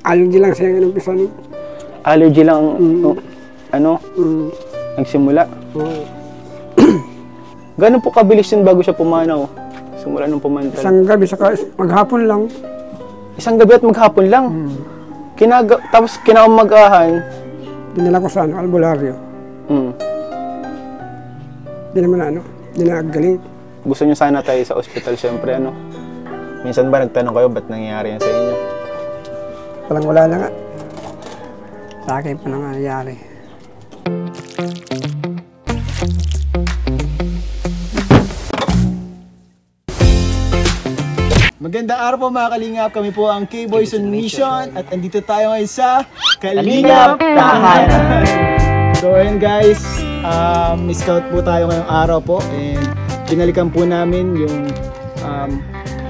Allergy lang siya ng umpisa nun. Allergy lang, nagsimula. Gano'n po kabilis yun bago siya pumanaw? Simula nung pumantal. Isang gabi, saka maghapon lang. Isang gabi at maghapon lang? Tapos kinaumagahan? Dinala ko sa albularyo. Di naman di na galing. Gusto niyo sana tayo sa ospital, syempre Minsan ba nagtanong kayo, ba't nangyayari yan sa inyo? Walang wala na nga. Sa akin pa nangyayari. Magandang araw po mga Kalingap, kami po ang K-Boys on Mission at andito tayo ngayon sa Kalingap Tahanan. So ayun guys, scout po tayo ngayong araw po and pinalikan po namin yung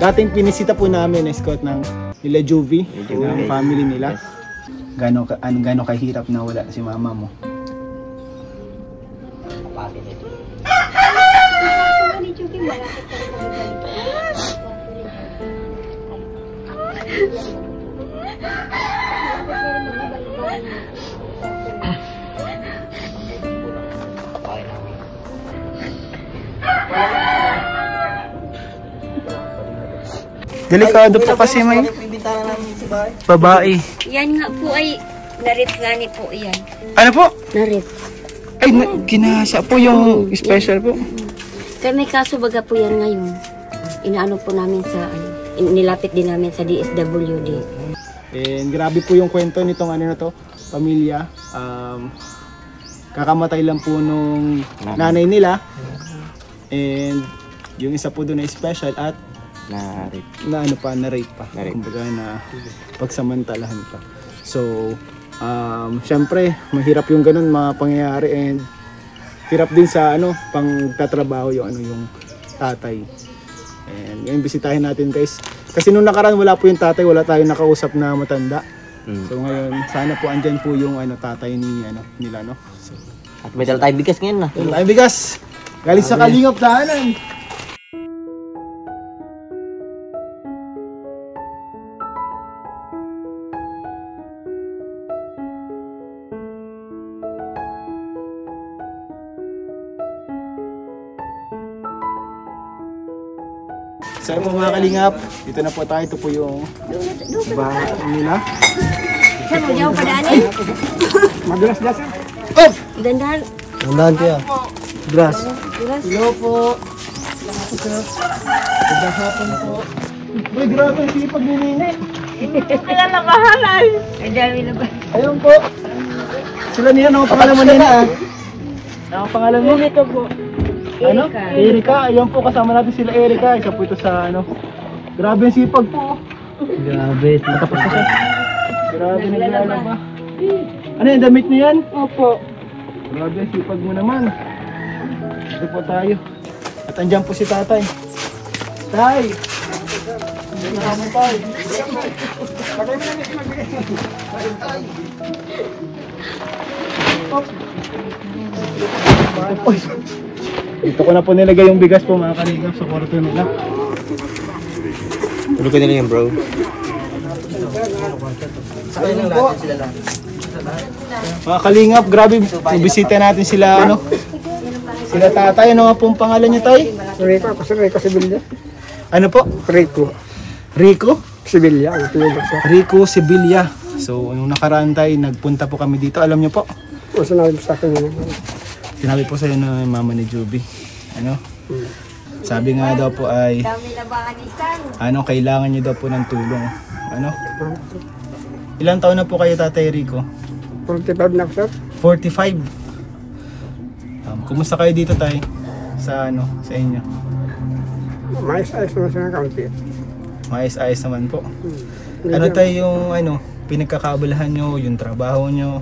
dating pinisita po namin na scout ng nila Juvie, ng family nila. Gano'ng kahirap na wala si mama mo? Delikado po kasi may babae. Yan nga po ay narit nga ni po yan. Ano po? Narit. Ay, kinasa po yung special po. Kaya may kaso baga po yan ngayon. Inaano po namin sa, nilapit din namin sa DSWD. And grabe po yung kwento nitong pamilya. Kakamatay lang po nung nanay nila. And yung isa po doon ay special at na-rape pa. Kumbaga na pagsamantalahan pa. So, syempre, mahirap yung ganun mga pangyayari and hirap din sa pangtatrabaho yung tatay. And ngayon bisitahin natin guys. Kasi nung nakaraan wala po yung tatay, wala tayong nakausap na matanda. So ngayon, sana po andyan po yung tatay nila So, at may dala tayong bigas ngayon na. Tayong bigas. Galing sa Kalingap Tahanan. So yung mga Kalingap, dito na po tayo. Ito po yung bahay nila. Saan mo dyan padaanin? Madulas-dulas yan. Oh! Dandan. Nandahan kaya. Grass. Hello po. Magandang hapon po. Uy, grabe ang sipag ni Nini. Kaya nakahalay. Ang dami na ba? Ayun po. Sila niya, ano pangalan mo Nina? Ano pangalan mo? Erika po. Erika. Ayun po, kasama natin sila Erika. Isa po ito sa Grabe ang sipag po. Grabe. Matapos na siya. Grabe naglalaba. Ano yung damit niya yan? Opo. Grabe ang sipag mo naman. Ito po tayo. At andyan po si tatay. Tay! Andyan na kami tay. Patay mo na niya magbigay. Tay! Dito ko na po nilagay yung bigas po mga Kalingap sa kwarto nila. Tulog ko nila yung bro. Sakay lang natin sila lang. Mga Kalingap, grabe. Bisita natin sila sila tatay. Ano nga pong pangalan niya tay? Rico, kasi Rico Sibilya. Ano po? Rico Rico? Sibilya. Rico Sibilya. So, nung nakaraan tayo, nagpunta po kami dito. Alam niyo po? O sinabi po sa akin yun. Sinabi po sa'yo ng mama ni Juvie. Sabi nga daw po ay kailangan niyo daw po ng tulong. Ilang taon na po kayo tatay Rico? 45 na ako, sir. 45. Kumusta kayo dito tay? Sa sa inyo? Mais-ayos naman siya ng kaunti. Maayos-ayos naman po. Ano tayo yung pinagkakabalahan nyo, yung trabaho nyo?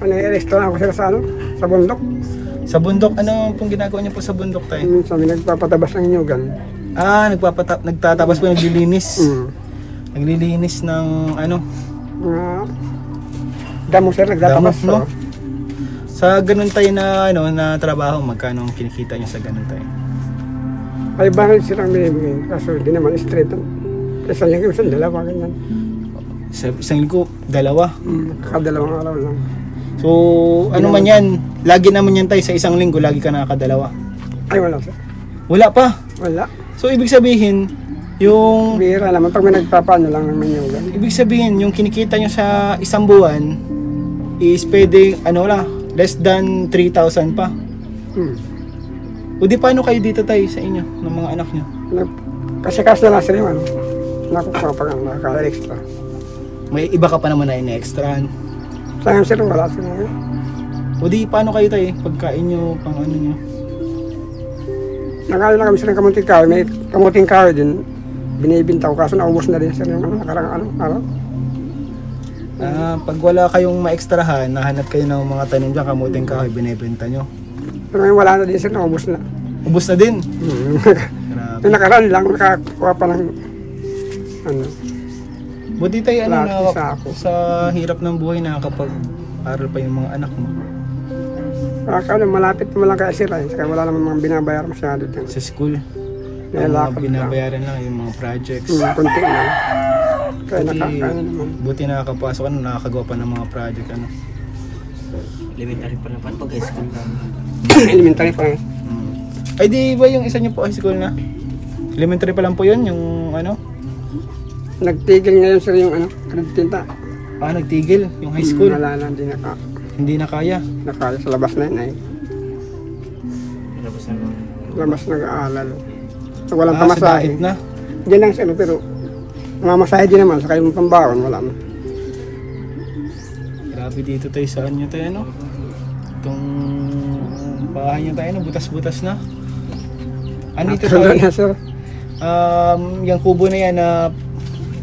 I-restaurant ako sila sa bundok. Sa bundok, ano pong ginagawa niyo po sa bundok tayo? Minsan may nagpapatabas ng inyugan. Nagtatabas po, naglilinis. Naglilinis ng damo sir, nagtatabas. Damo, no? Sa ganun tayo na trabaho, magkano ang kinikita niyo sa ganun tayo? Ay bakit silang binibigay? Kaso di naman straight. Isang linggo, isang dalawa, ganyan. Sa isang linggo, dalawa. Kadalawang araw lang. So, ano man yan, lagi naman yan tayo sa isang linggo, lagi ka nakakadalawa. Ay, wala sir. Wala pa. Wala. So, ibig sabihin, yung Bira naman. Pag may nagpapaano lang naman yung ganun. ibig sabihin, yung kinikita nyo sa isang buwan is pwede, less than 3,000 pa. O di paano kayo dito tayo sa inyo, ng mga anak nyo? Kasi na lang sir yung ano. Nakukuha pa nga, nakaka-extra. May iba ka pa naman na in-extrahan. Sayang sir, wala sir ngayon. O di paano kayo tayo, pagkain nyo, pang ano nyo? Nakala na kami sir ng kamuting kahoy. May kamuting kahoy din. Binibinta ko kaso naubos na din sir yung nakarang araw. Pag wala kayong ma-extrahan, nahanap kayo ng mga tanim dyan, kamuting kahoy, binibenta nyo. Pero ngayon wala na din sir, naubos na. Ubus na din. Grabe. Yung nakaraan lang, nakakuha pa ng ano. Buti tayo, Lahat isa ako. sa hirap ng buhay, nakakapag-aral pa yung mga anak mo. Malapit naman lang kaya sir ay. Kaya wala naman mga binabayar masyado dyan. Sa school, Kaya ang mga lakad lang. binabayaran lang yung mga projects. Kunti lang. Kaya Buti, nakakaano naman. buti nakakapasok ka, nakakagawa pa ng mga project. Elementary pa lang pag high school na. Elementary pa lang. Ay di ba yung isa nyo po high school na? Elementary pa lang po yun, yung Nagtigil ngayon sir yung tinta. nagtigil, yung high school. Wala na, Hindi na kaya. nakaya sa labas na yun ay. Labas nag-aalala. So, walang Sa pamasahe. dahit na. Diyan lang sir, pero mamasahe din naman. Saka yung pambaon, wala na. Grabe dito tayo, saan nyo tayo, Itong bahay nyo tayo, butas-butas na. Dito Doon tayo? na sir. Yung kubo na yan na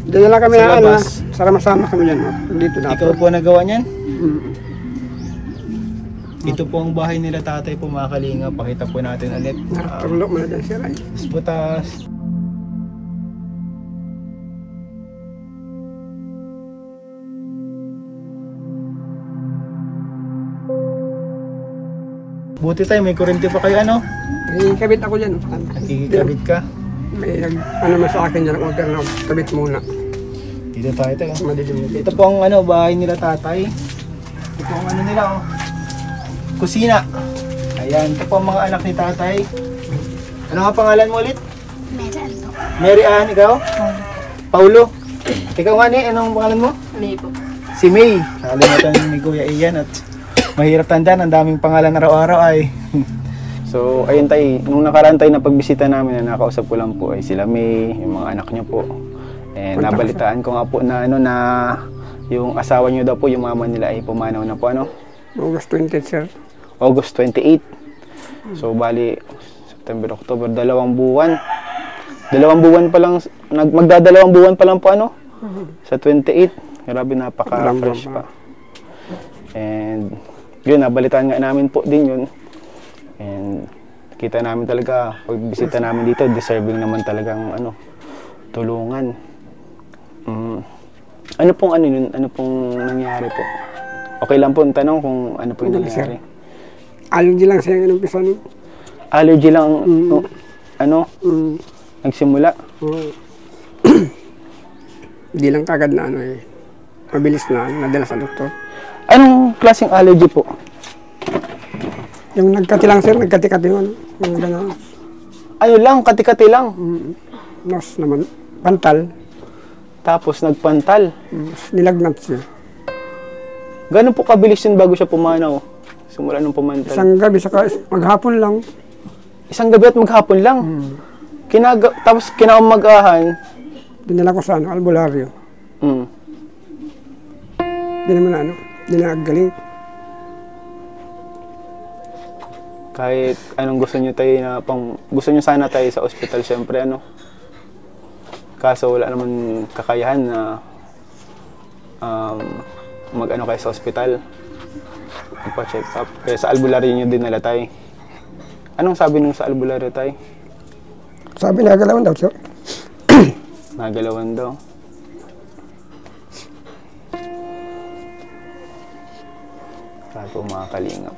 Diyan lang kami Sa na labas. sama-sama kami dyan. Dito na. ikaw po nagawa niyan. Mm. Ito po ang bahay nila tatay po, mga kalinga. Pakita po natin ulit. Turlo mo na dyan sir ay. Butas. Buti tayo, may kurente pa kayo, May kabit ako dyan. Nakikikabit ka. May man sa akin dyan, order na kabit muna. Dito tayo. Madilim na Ito po ang bahay nila tatay. Ito po ang nila, kusina. Ayan, ito po ang mga anak ni tatay. Ano nga pangalan mo ulit? Mary Ann, ikaw? Paulo. Ikaw nga anong pangalan mo? May po. Si May. Nakalimutan ni Kuya Ian at mahirap tandaan, ang daming pangalan araw-araw ay. So, ayun tay, nung nakaraan tayo na pagbisita namin na nakausap ko lang po ay sila May, yung mga anak niyo po. And nabalitaan ko nga po na na yung asawa niyo daw po, yung mama nila ay pumanaw na po August 20 sir. August 28. So, bali, September, October, 2 buwan. 2 buwan pa lang, magdadalawang buwan pa lang po sa 28. Grabe, napaka-fresh pa. And yun, nabalitaan nga namin po din yun. And kita namin talaga, pag bisita namin dito, deserving naman talagang tulungan. Ano pong nangyari po? Okay lang po ang tanong kung ano po yung nangyari. Allergy lang siya yung umpisa nun. Allergy lang, nagsimula? Hindi lang kagad na mabilis na nadala sa doktor. Anong klaseng allergy po? Yung nagkati lang sir, nagkati-kati yun. Yung gano'n. Ano lang, kati-kati lang. Nos naman, pantal. Tapos nagpantal. Nilagnat siya. Gano'n po kabilis yun bago siya pumanaw? Simula nung pumantal. Isang gabi, saka maghapon lang. Isang gabi at maghapon lang. Tapos kinaumagahan. Dinala ko sa albularyo. Di naman di na galing. Kahit anong gusto nyo tayo gusto nyo sana tayo sa ospital, syempre Kaso wala naman kakayahan na kayo sa ospital. Magpa-check up. Kaya sa albularyo nyo din nila tayo. Anong sabi nung sa albularyo tayo? Sabi nagalawan daw sir. Nagalawan daw. Sabi po mga kalingap.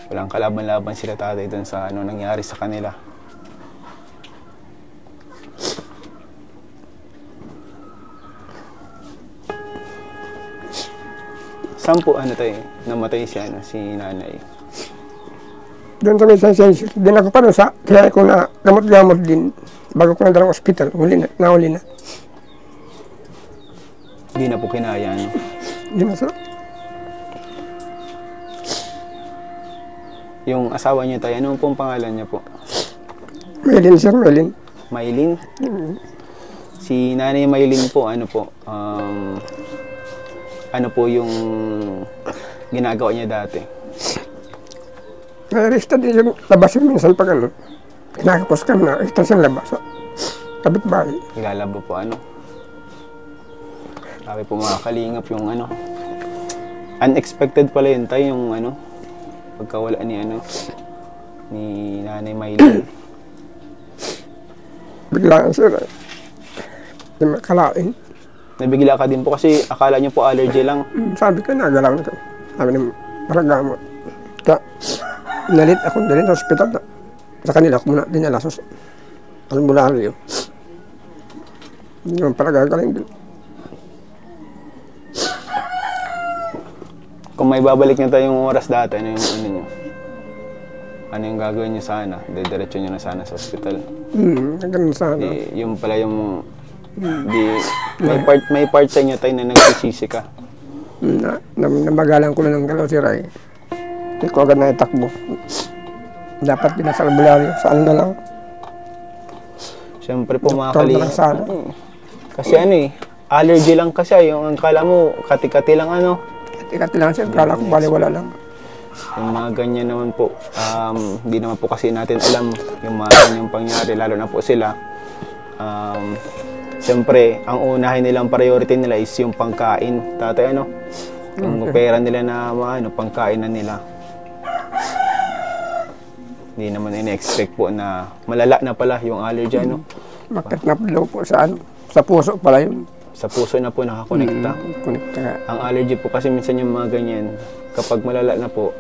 Walang kalaban-laban sila tatay dun sa nangyari sa kanila. Saan po ano tayo, namatay si, ano, si nanay? Doon sa may sensation, din ako pa rin sa, kaya ko na gamot-gamot din. Bago ko na dalang hospital, nahuli na. Hindi na po kinaya, ano? Hindi na sir. Yung asawa niyo tayo, ano pong pangalan niya po? Maylin sir, Maylin. Maylin? Si Nanay Maylin po, ano po, ano po yung ginagawa niya dati? Na-arrested din yung labas yung minsan pag ano. Kinakapos ka na, arrested sa labas. Kabit bahay. Naglalaba po, ano? Sabi po mga kalingap yung ano. Unexpected pala yun tayo yung ano. Pagkawala ni ano. Ni Nanay Maylin. Biglaan sir. Hindi makalain. Nabigla ka din po kasi akala niyo po allergy lang. Sabi ko, nagalaw na ito. Sabi naman, parang gamot. Kaya, nalit ako din sa hospital na. Sa kanila ako muna dinala sa albularyo. Hindi naman pala gagaling din. Kung may babalik niyo tayong oras dati, ano yung ano niyo? Ano yung gagawin niyo sana? Diretso niyo na sana sa hospital. Ganun sana. Yung pala yung may part sa inyo tayo na nagsisisi ka. Namagalan ko na ng galaw si Ray. Hindi ko agad na itakbo. Dapat din sa albularyo. Saan na lang? Siyempre po mga Doktor na kalingap. lang sana. Kasi ano eh, allergy lang kasi. Yung ang kala mo, kati-kati lang ano. Kati-kati lang siya. Kala ko baliwala lang. Yung mga ganyan naman po, hindi naman po kasi natin alam yung mga ganyang pangyari, lalo na po sila. Siyempre, ang unahin nilang priority nila is yung pangkain. Tatay, ano? Yung pera nila na ano, pangkain na nila. Hindi naman ina-expect po na malala na pala yung allergy, ano? Bakit na po sa ano? Sa puso pala yun. Sa puso na po nakakonekta. Konekta ka. Ang allergy po kasi minsan yung mga ganyan, kapag malala na po,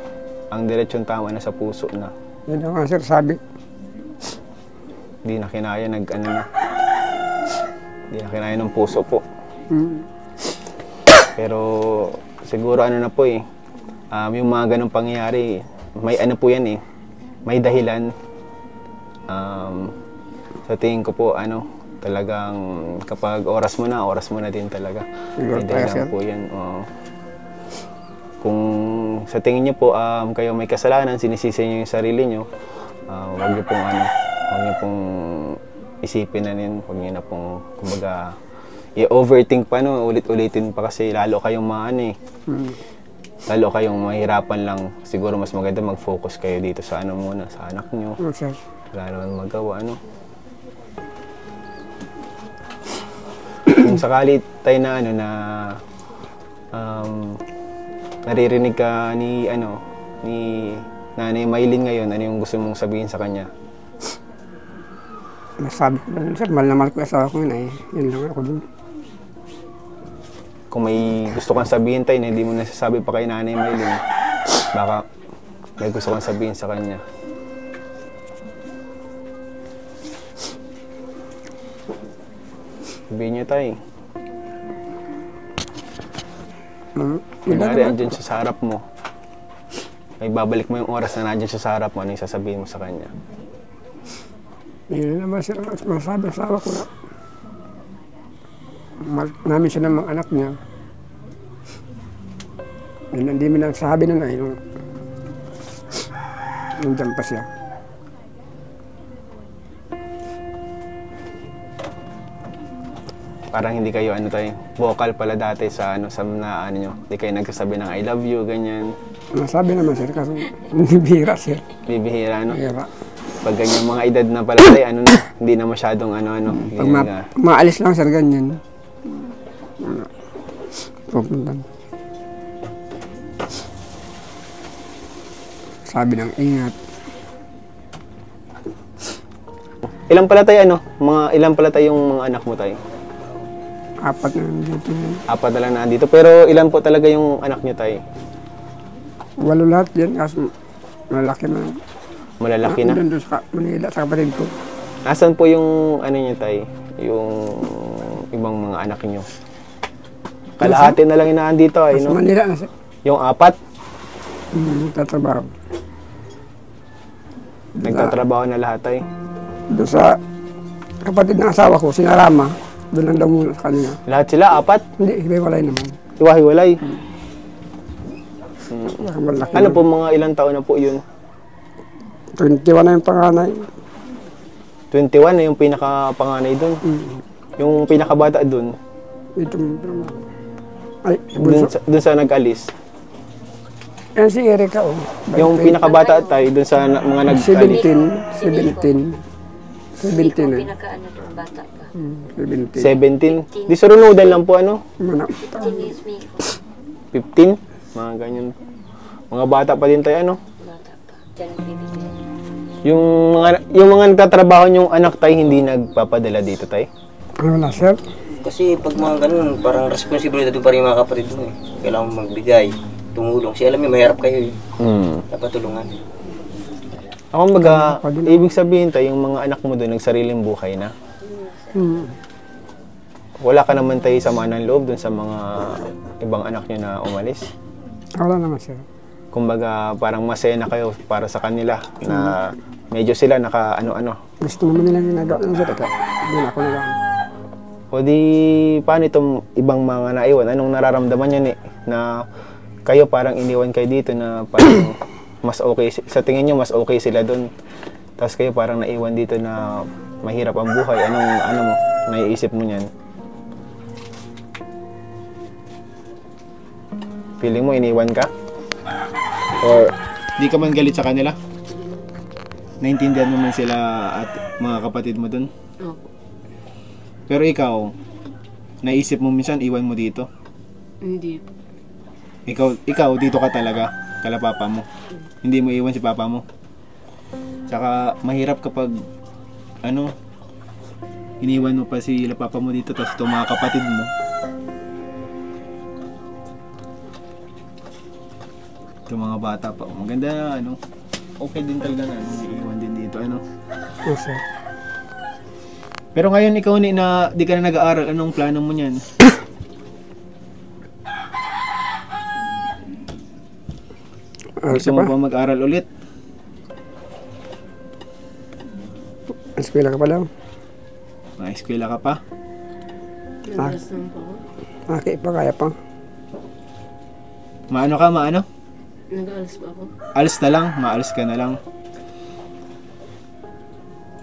ang diretsyon tama na sa puso na. Yun ang nga sir sabi. Hindi na kinaya, nag-ano na. Hindi na kinaya ng puso po. Pero siguro ano na po eh, yung mga ganong pangyayari, may ano po yan eh, may dahilan. Sa tingin ko po, ano, talagang kapag oras mo na din talaga. May dahilan po yan. Kung sa tingin niyo po, kayo may kasalanan, sinisisi niyo yung sarili niyo, huwag niyo pong ano, huwag niyo pong isipin na rin, huwag niyo na pong, kumbaga, i-overthink pa, no, ulit-ulitin pa kasi lalo kayong maano eh. Lalo kayong mahirapan lang. Siguro mas maganda mag-focus kayo dito sa ano muna, sa anak niyo. Wala naman magawa, ano. Kung sakali tayo na ano na naririnig ka ni ano ni Nanay Maylin ngayon, ano yung gusto mong sabihin sa kanya? Nasabi ko lang sir, mahal na mahal ko yung asawa ko yun eh. Yun lang ako dun. Kung may gusto kang sabihin tayo na hindi mo nasasabi pa kay Nanay Maylin, baka may gusto kang sabihin sa kanya. Sabihin niyo tayo. Kunyari, andyan siya sa harap mo. May babalik mo yung oras na nandyan siya sa harap mo, ano yung sasabihin mo sa kanya? Yun naman sir, masabi sa asawa ko na mahal namin siya ng mga anak niya. Yun, hindi mo nang sabi na yung nandiyan pa siya. Parang hindi kayo ano tayo, vocal pala dati sa ano sa na ano nyo. Hindi kayo nagsasabi ng I love you, ganyan. Masabi naman sir, kasi bihira sir. Bibihira, ano? Bihira. Pag ganyan mga edad na pala tayo, ano na, hindi na masyadong ano-ano. Pag maalis lang sir, ganyan. Pupuntan. Sabi ng ingat. Ilan pala tayo ano? Ilan pala tayong mga anak mo tayo? 4 na nandito. 4 na lang nandito. Pero ilan po talaga yung anak niyo tayo? 8 lahat yan, kaso malaki na. Malalaki na? Doon sa Manila, sa kapatid ko. Nasaan po yung ano niyo tayo? Yung ibang mga anak niyo? Kalahati na lang yung nandito ay, Sa no? Manila na siya. Yung apat, Tatrabaho. nagtatrabaho na lahat tay. Doon sa kapatid ng asawa ko, sinarama. Doon lang daw muna sa kanila. Lahat sila, apat, Hindi, hiwalay naman. iwahiwalay. Malaki Ano po, mga ilang taon na po yun? 21 na yung panganay. 21 na yung pinakapanganay dun. Yung pinakabata dun, Ito, ay, bunso. dun sa nag-alis. Yan si Erika, oh. Yung pinakabata tay, dun sa mga nag-alis. 17. 17 eh. Pinakaano doon, bata pa. 17. 17. Di surunudan lang po ano? Manak. 15 years may 15? Mga ganyan. Mga bata pa din tayo ano? bata pa. Diyan ang bibigyan. Yung mga nagtatrabaho yung anak tay, hindi nagpapadala dito tay? Ano na, sir? Kasi pag mga ganun, parang responsibilidad doon pa rin yung mga kapatid mo eh. Kailangan magbigay, tumulong. Si alam niyo, mahirap kayo eh. Dapat tulungan. Ako baga, ibig sabihin tayo, yung mga anak mo doon, nagsariling buhay na. Wala ka naman tayo sama ng loob doon sa mga ibang anak nyo na umalis. Wala naman, sir. Kumbaga, parang masaya na kayo para sa kanila na medyo sila naka ano-ano. Gusto naman nilang ginagawa ng sir. Kaya hindi na ako nagawa. O di, paano itong ibang mga naiwan? Anong nararamdaman nyo na kayo parang iniwan kayo dito na parang mas okay, sa tingin nyo mas okay sila doon. Tapos kayo parang naiwan dito na mahirap ang buhay. Ano mo, naiisip mo niyan? Feeling mo iniwan ka? Or di ka man galit sa kanila? Naintindihan mo man sila at mga kapatid mo doon? Opo. Pero ikaw, naisip mo minsan iwan mo dito? Hindi po. Ikaw dito ka talaga, kala papa mo. Hindi mo iwan si papa mo. Tsaka mahirap kapag iniwan mo pa si papa mo dito tapos itong mga kapatid mo. Itong mga bata pa. Maganda na okay din talaga na iiwan din dito Yes, sir. Pero ngayon ikaw na di ka na nag-aaral, anong plano mo niyan? Gusto mo ba mag-aral ulit? Eskwela ka pa daw. Eskwela ka pa? Nag-alas naman po ako. Okay pa, kaya pa. Maano ka, maano? Nag-alas pa ako. Alis na lang, maalis ka na lang.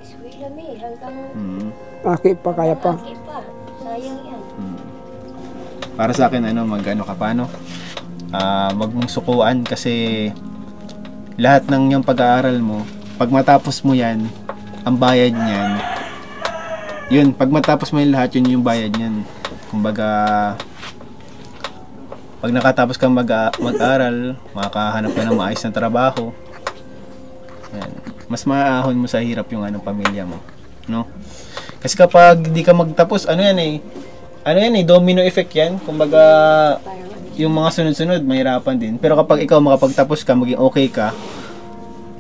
Eskwela may, hanggang Okay pa, kaya pa. laki pa. Sayang yan. Para sa akin, mag-ano ka pa, wag mong sukuan kasi lahat ng yung pag-aaral mo, pag matapos mo yan, ang bayad niyan, yun, pag matapos mo yung lahat, yun yung bayad niyan. Kumbaga, pag nakatapos kang mag-aral, makakahanap ka ng maayos na trabaho. Yan. Mas maahon mo sa hirap yung pamilya mo, no? Kasi kapag di ka magtapos, domino effect yan. Kumbaga, yung mga sunod-sunod, mahirapan din. Pero kapag ikaw makapagtapos ka, maging okay ka,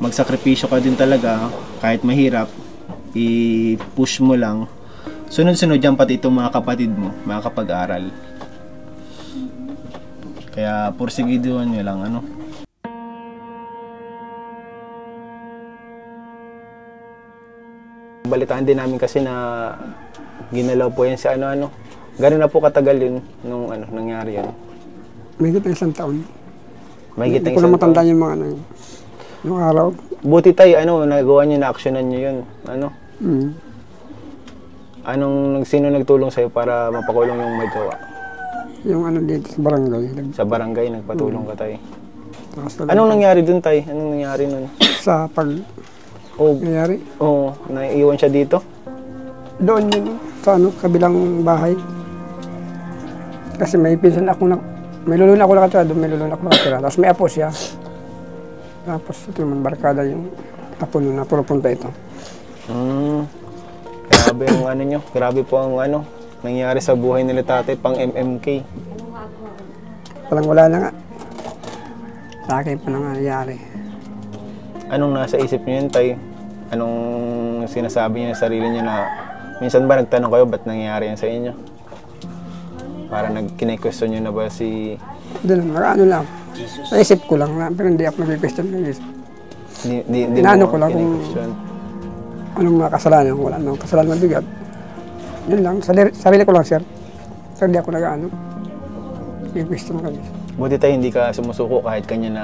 magsakripisyo ka din talaga, kahit mahirap, i-push mo lang. Sunod-sunod yan pati itong mga kapatid mo, makakapag-aral. Kaya, porsigiduhan nyo lang, Balitaan din namin kasi na ginalaw po yan si Gano'n na po katagal yun nung nangyari yan. May kita isang taon. May Hindi ko na matanda yung mga yung araw. Buti tayo, nagawa nyo, na-actionan nyo yun. Sino nagtulong sa'yo para mapakulong yung may gawa? Yung dito sa barangay. Sa barangay, nagpatulong ka tayo. Tapos Anong nangyari dun tayo? Anong nangyari nun? sa nangyari? Oo, naiiwan siya dito? Doon yun, sa kabilang bahay. Kasi may pinsan ako may lulun ako nakatira doon, may lulun ako nakatira. Tapos may apo siya. Tapos ito naman barkada yung apo nun na pupunta ito. Grabe yung nyo. Grabe po ang nangyari sa buhay nila tatay pang MMK. Walang wala na nga. Sa akin pa nangyari. Anong nasa isip niyo yun, tay? Anong sinasabi niyo sa sarili niyo na minsan ba nagtanong kayo ba't nangyayari yan sa inyo? Para nagkine-question niyo na ba si... Hindi lang, lang. Jesus. Naisip ko lang na, pero hindi ako nag-question ng Jesus. Inaano ko lang kung anong mga kasalanan, wala namang kasalanan mabigat. Yun lang, sarili ko lang, sir. Pero hindi ako nag-ano. Nag-question ng Jesus. Buti tayo hindi ka sumusuko kahit kanya na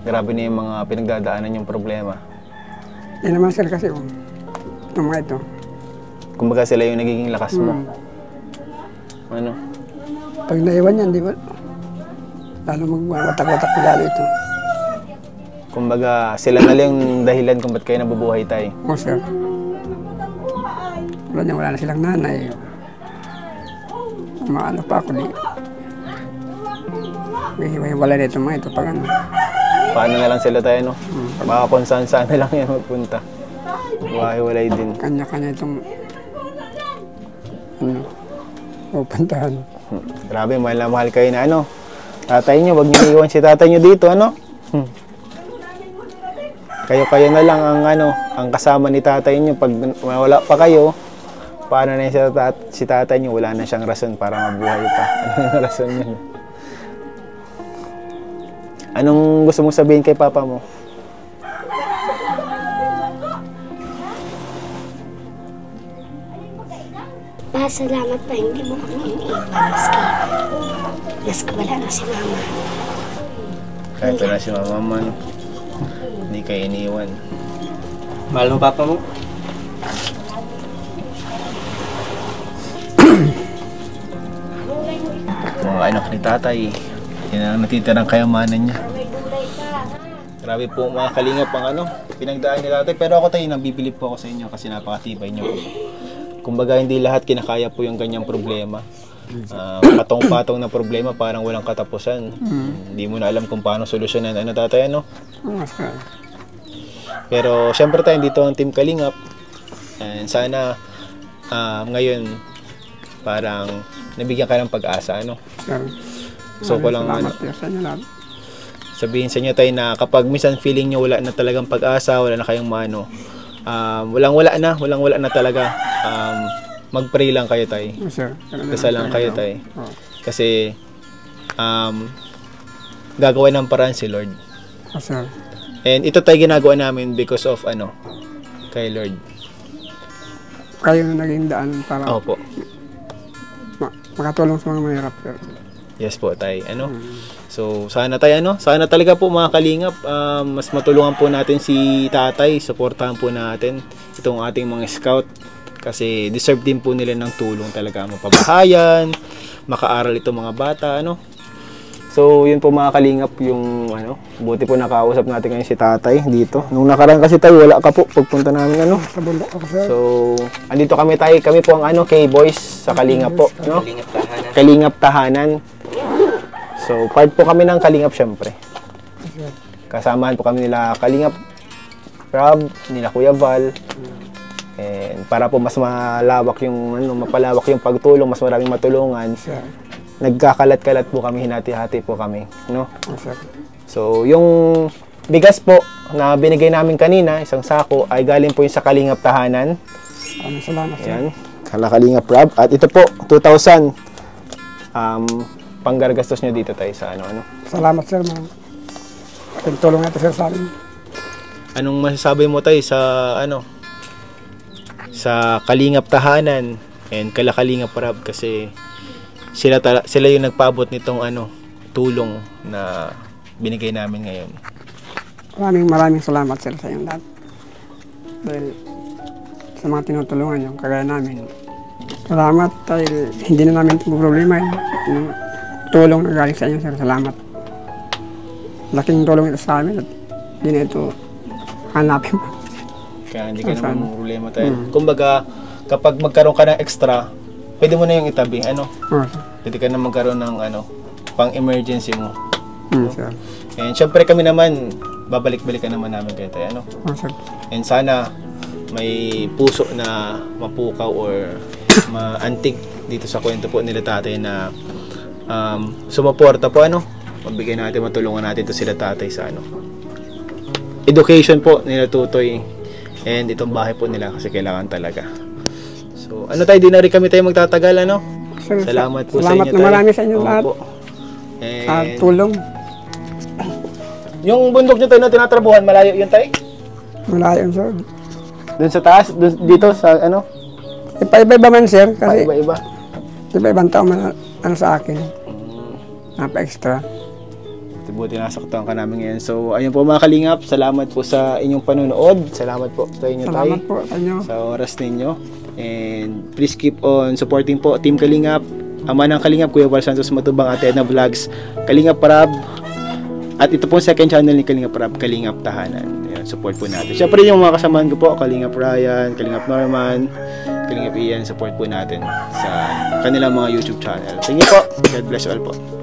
grabe na yung mga pinagdadaanan yung problema. Yan naman, sir, kasi itong mga ito. Kumbaga sila yung nagiging lakas mo. Ano? Pag naiwan yan, di ba? Lalo magwatak-watak ko lalo ito. Kumbaga sila na lang yung dahilan kung ba't kayo nabubuhay tayo. O, sir. Wala na silang nanay. Maano pa ako, di. May hiwa-hiwala na itong mga ito pag ano. Paano na lang sila tayo, no? Baka kung saan-saan na lang yan magpunta. Hiwa-hiwalay din. Kanya-kanya itong pupuntahan. Grabe, mahal na mahal kayo na ano. Tatay nyo, wag nyo iwan si tatay nyo dito, ano? Kayo-kayo na lang ang ano, ang kasama ni tatay nyo. Pag wala pa kayo, paano na yung si tatay nyo? Wala na siyang rason para mabuhay pa. Anong rason yun? Anong gusto mong sabihin kay papa mo? Salamat pa, hindi mo kami iniiwan, maski wala na si mama. Kahit wala si mama man, hindi kayo iniiwan. Mahal mo papa mo? Kung anak ni tatay, yan ang natitirang kayamanan niya. Grabe po mga kalingap ang ano, pinagdaan ni tatay. Pero ako tayo, nabibilip po ako sa inyo kasi napakatibay niyo po. Kumbaga hindi lahat kinakaya po yung ganyang problema. Patong-patong na problema, parang walang katapusan. Hindi mo na alam kung paano solusyonan. Ano tatay, ano? Pero syempre tayo, dito ang Team Kalingap. And sana ngayon parang nabigyan ka ng pag-asa, ano? So ko lang ano, sabihin sa inyo tayo na kapag minsan feeling nyo wala na talagang pag-asa, wala na kayong mano, walang-wala na talaga. Mag-pray lang kayo tayo. Dasal lang kayo tayo. Kasi gagawa ng paraan si Lord. And ito tayo ginagawa namin because of ano, kay Lord. Kayo na naging daan para Opo. makatulong sa mga mahirap. Yes po tayo. Ano? So sana tayo ano, sana talaga po mga kalingap, mas matulungan po natin si tatay, suportahan po natin itong ating mga scout kasi deserve din po nila ng tulong talaga, mapabahayan, makaaral itong mga bata, ano. So yun po mga kalingap yung ano, buti po nakausap natin ngayon si tatay dito. Nung nakaraan kasi tayo wala ka po pagpunta namin ano. Sa bundok ako, sir. So andito kami po ang ano, K-Boys sa Kalingap po, no? Kalingap Tahanan. So, part po kami ng Kalingap syempre. Kasamahan po kami nila Kalingap Rob, nila Kuya Val. And para po mas malawak yung ano, mapalawak yung pagtulong, mas maraming matulungan. Nagkakalat-kalat po kami, hinati-hati po kami, no? So, yung bigas po na binigay namin kanina, isang sako, ay galing po yung sa Kalingap Tahanan. Salamat, sir. Ayan, Kalingap Rob. At ito po, 2,000. Panggargastos nyo dito tayo sa ano. Salamat, sir. Pagtulong natin, sir, sa amin. Anong masasabi mo tayo sa ano, sa Kalingap Tahanan and Kalingap Rob kasi sila yung nagpaabot nitong ano, tulong na binigay namin ngayon. Maraming salamat, sir, sa inyong lahat. Dahil sa mga tinutulungan nyo, kagaya namin. Salamat dahil hindi na namin ito problema. Yung tulong na galing sa inyo, sir. Salamat. Laking tulong ito sa amin at hindi na ito hanapin mo. Kaya hindi ka naman problema tayo. Kumbaga, kapag magkaroon ka ng extra, pwede mo na yung itabi. Ano? Pwede ka na magkaroon ng ano, pang emergency mo. Sir. And syempre kami naman, babalik-balikan naman namin kayo tayo. Ano? Sir. And sana may puso na mapukaw or maantig dito sa kwento po nila tatay na sumuporta po, ano, magbigay natin, matulungan natin to sila tatay sa ano, education po nila tutoy and itong bahay po nila kasi kailangan talaga. So ano tayo, di na rin kami tayo magtatagal, ano. Sir, Salamat po salamat sa inyo na marami sa inyo lahat. And sa tulong. Yung bundok nyo tayo na tinatrabuhan, malayo yun tayo? Malayo, sir. Doon sa taas, dito sa ano? Iba-iba man, sir, kasi Iba-iba. iba-ibang tao man ano sa akin. Napa-extra. Buti nasaktuhan ka namin ngayon. So, ayun po mga kalingap, salamat po sa inyong panonood. Salamat po sa inyo tayo. Salamat po sa inyo. Sa oras ninyo. And please keep on supporting po Team Kalingap, Ama ng Kalingap, Kuya Val Santos Matubang, Ate Edna Vlogs, Kalingap Parab, at ito po second channel ni Kalingap Parab, Kalingap Tahanan. Ayan, support po natin. Siyempre yung mga kasamahan ko po, Kalingap Ryan, Kalingap Norman, Kalingap Ian, support po natin sa kanilang mga YouTube channel. Thank you po. God bless you all po.